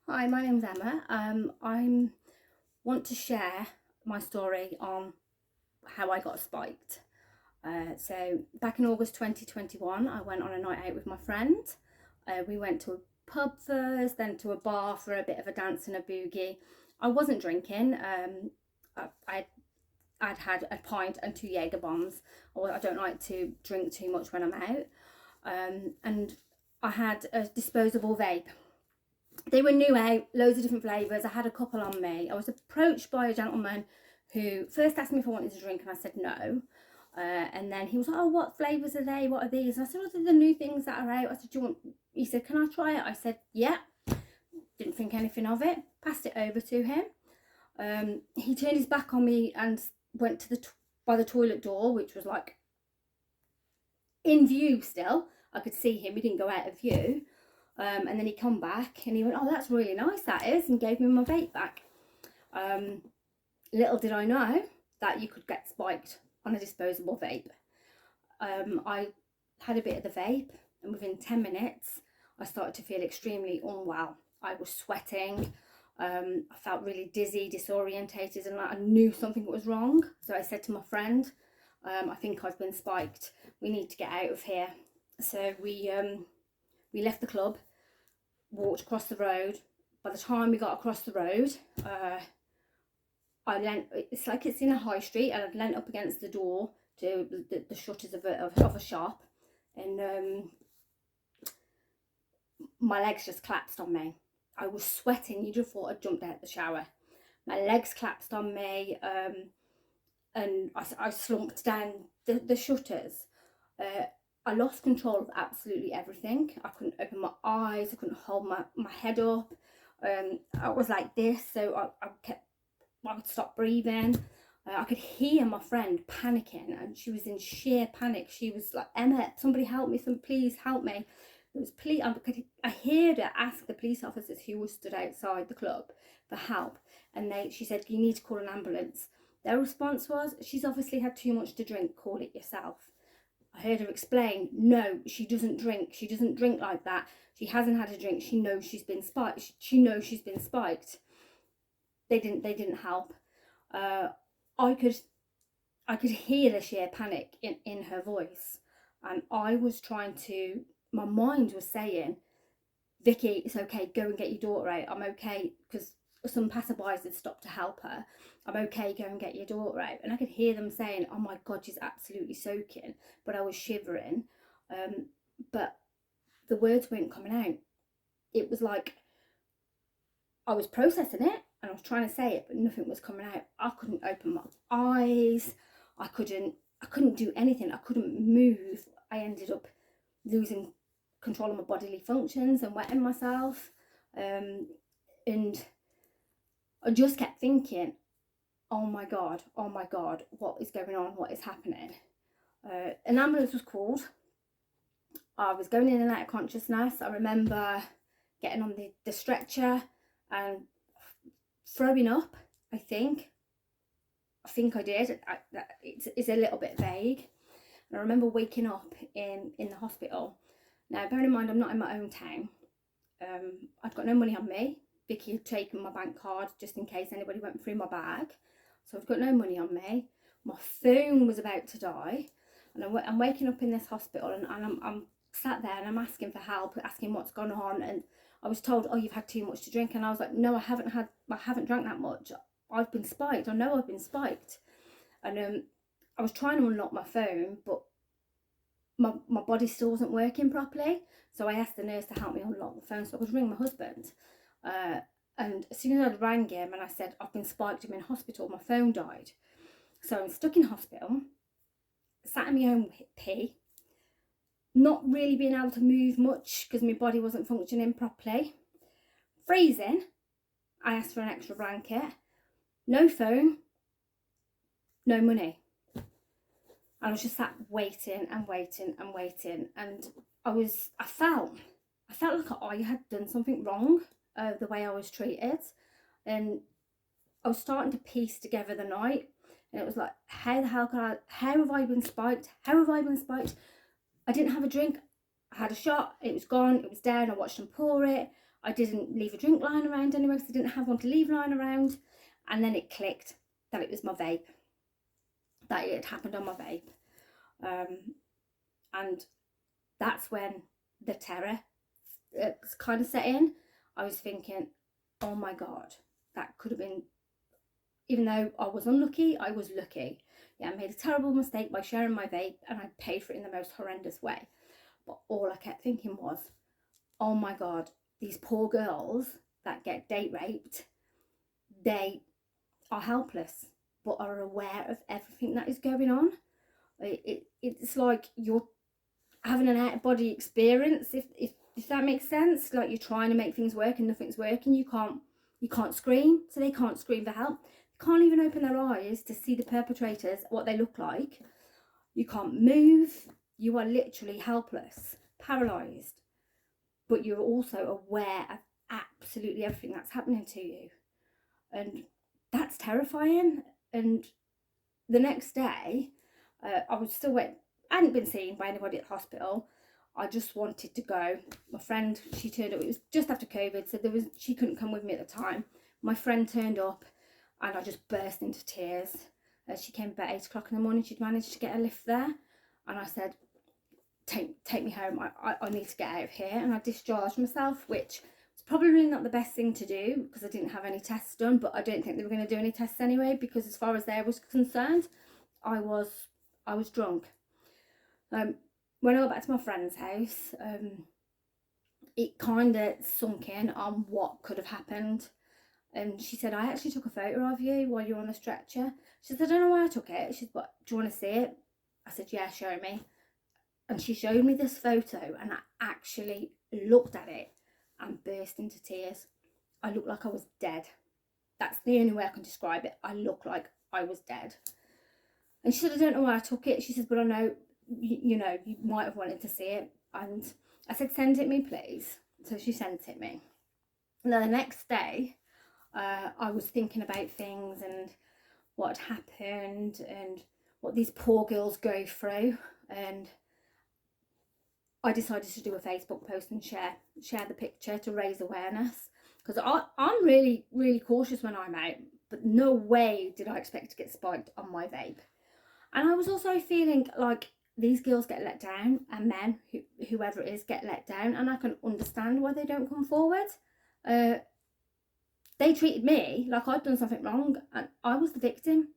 Hi, my name's Emma. I want to share my story on how I got spiked. So back in August 2021, I went on a night out with my friend. We went to a pub first, then to a bar for a bit of a dance and a boogie. I wasn't drinking. I'd had a pint and two Jaeger bombs. I don't like to drink too much when I'm out. And I had a disposable vape. They were new out, loads of different flavours. I had a couple on me. I was approached by a gentleman who first asked me if I wanted to drink, and I said no. And then he was like, "Oh, what flavours are they? What are these?" And I said, "Oh, they're the new things that are out." I said, "Do you want?" He said, "Can I try it?" I said, "Yeah." Didn't think anything of it. Passed it over to him. He turned his back on me and went to by the toilet door, which was like in view still. I could see him. He didn't go out of view. And then he come back and he went, "Oh, that's really nice, that is," and gave me my vape back. Little did I know that you could get spiked on a disposable vape. I had a bit of the vape, and within 10 minutes, I started to feel extremely unwell. I was sweating. I felt really dizzy, disorientated, and I knew something was wrong. So I said to my friend, "I think I've been spiked. We need to get out of here." So we left the club, walked across the road. By the time we got across the road, I leant. It's like it's in a high street, and I'd leant up against the door to the shutters of a shop, and my legs just collapsed on me. I was sweating. You'd have thought I'd jumped out the shower. My legs collapsed on me, and I slumped down the shutters. I lost control of absolutely everything. I couldn't open my eyes. I couldn't hold my head up. I was like this, so I would stop breathing. I could hear my friend panicking, and she was in sheer panic. She was like, "Emma, somebody help me! Please help me!" It was police. I heard her ask the police officers who were stood outside the club for help, and she said, "You need to call an ambulance." Their response was, "She's obviously had too much to drink. Call it yourself." I heard her explain, "No, she doesn't drink. She doesn't drink like that. She hasn't had a drink. She knows she's been spiked. She knows she's been spiked." They didn't help. I could hear the sheer panic in her voice, and I was trying to. My mind was saying, "Vicky, it's okay. Go and get your daughter out. I'm okay," because some passerbys had stopped to help her. "I'm okay. Go and get your daughter out." And I could hear them saying, "Oh my God, she's absolutely soaking," but I was shivering. But the words weren't coming out. It was like I was processing it and I was trying to say it, but nothing was coming out. I couldn't open my eyes. I couldn't do anything. I couldn't move. I ended up losing control of my bodily functions and wetting myself. And I just kept thinking, "Oh my God, what is going on? What is happening?" An ambulance was called. I was going in and out of consciousness. I remember getting on the stretcher and throwing up. I think I did. It's a little bit vague. And I remember waking up in the hospital. Now, bearing in mind, I'm not in my own town. I'd got no money on me. Vicky had taken my bank card just in case anybody went through my bag. So I've got no money on me. My phone was about to die. And I'm waking up in this hospital, and I'm sat there and I'm asking for help, asking what's gone on. And I was told, "Oh, you've had too much to drink." And I was like, "No, I haven't drank that much. I've been spiked. I know I've been spiked." And I was trying to unlock my phone, but my body still wasn't working properly. So I asked the nurse to help me unlock the phone so I could ring my husband. And as soon as I rang him and I said, "I've been spiked, I'm in hospital," my phone died. So I'm stuck in hospital, sat in my own pee, not really being able to move much because my body wasn't functioning properly. Freezing. I asked for an extra blanket. No phone. No money. I was just sat waiting and waiting and waiting, and I felt like I had done something wrong, the way I was treated, and I was starting to piece together the night, and it was like, how have I been spiked? How have I been spiked? I didn't have a drink. I had a shot, it was gone, it was down, I watched them pour it. I didn't leave a drink lying around anywhere because I didn't have one to leave lying around. And then it clicked that it was my vape, that it had happened on my vape. And that's when the terror kind of set in. I was thinking, oh my God, that could have been, even though I was unlucky, I was lucky. Yeah, I made a terrible mistake by sharing my vape, and I paid for it in the most horrendous way. But all I kept thinking was, oh my God, these poor girls that get date raped, they are helpless, but are aware of everything that is going on. It's like you're having an out-of-body experience, if that makes sense. Like you're trying to make things work and nothing's working. You can't scream, so they can't scream for help. They can't even open their eyes to see the perpetrators, what they look like. You can't move. You are literally helpless, paralysed. But you're also aware of absolutely everything that's happening to you. And that's terrifying. And the next day, I was still waiting. I hadn't been seen by anybody at the hospital. I just wanted to go. My friend, she turned up. It was just after COVID, so she couldn't come with me at the time. My friend turned up, and I just burst into tears. She came about 8 o'clock in the morning. She'd managed to get a lift there, and I said, take me home. I need to get out of here. And I discharged myself, which was probably not the best thing to do because I didn't have any tests done, but I don't think they were going to do any tests anyway, because as far as they was concerned, I was drunk. When I got back to my friend's house, it kind of sunk in on what could have happened. And she said, I actually took a photo of you while you were on the stretcher. She said, I don't know why I took it. She said, but do you want to see it? I said, yeah, show me. And she showed me this photo, and I actually looked at it and burst into tears. I looked like I was dead. That's the only way I can describe it. I looked like I was dead. And she said, I don't know why I took it. She said, but I know, you know, you might have wanted to see it. And I said, send it me, please. So she sent it me. And then the next day, I was thinking about things and what had happened and what these poor girls go through. And I decided to do a Facebook post and share the picture to raise awareness. Because I'm really, really cautious when I'm out. But no way did I expect to get spiked on my vape. And I was also feeling like these girls get let down, and men, whoever it is, get let down. And I can understand why they don't come forward. They treated me like I'd done something wrong, and I was the victim.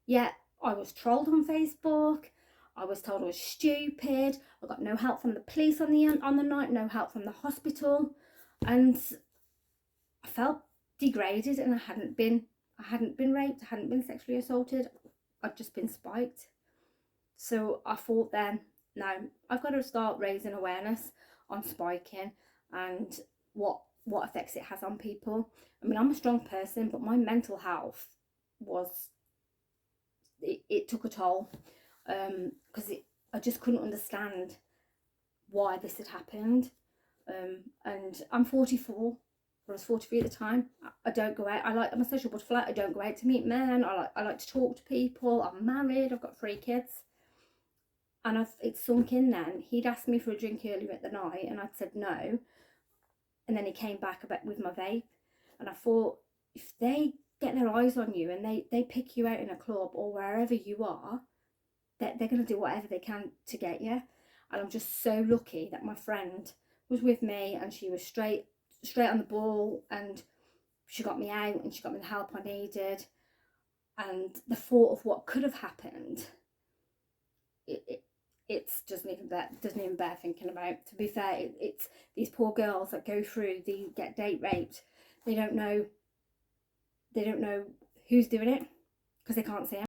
Yet I was trolled on Facebook. I was told I was stupid. I got no help from the police on the night, no help from the hospital. And I felt degraded, and I hadn't been raped, I hadn't been sexually assaulted, I'd just been spiked. So I thought then, no, I've got to start raising awareness on spiking and what effects it has on people. I mean, I'm a strong person, but my mental health it took a toll, because I just couldn't understand why this had happened. And I'm 44. I was 43 at the time. I don't go out. I'm a social butterfly. I don't go out to meet men. I like to talk to people. I'm married. I've got 3 kids. And it's sunk in then. He'd asked me for a drink earlier at the night, and I'd said no. And then he came back with my vape. And I thought, if they get their eyes on you and they pick you out in a club or wherever you are, they're going to do whatever they can to get you. And I'm just so lucky that my friend was with me, and she was straight on the ball, and she got me out and she got me the help I needed. And the thought of what could have happened, it's doesn't even bear thinking about. To be fair, it's these poor girls that go through, they get date raped. They don't know who's doing it because they can't see them.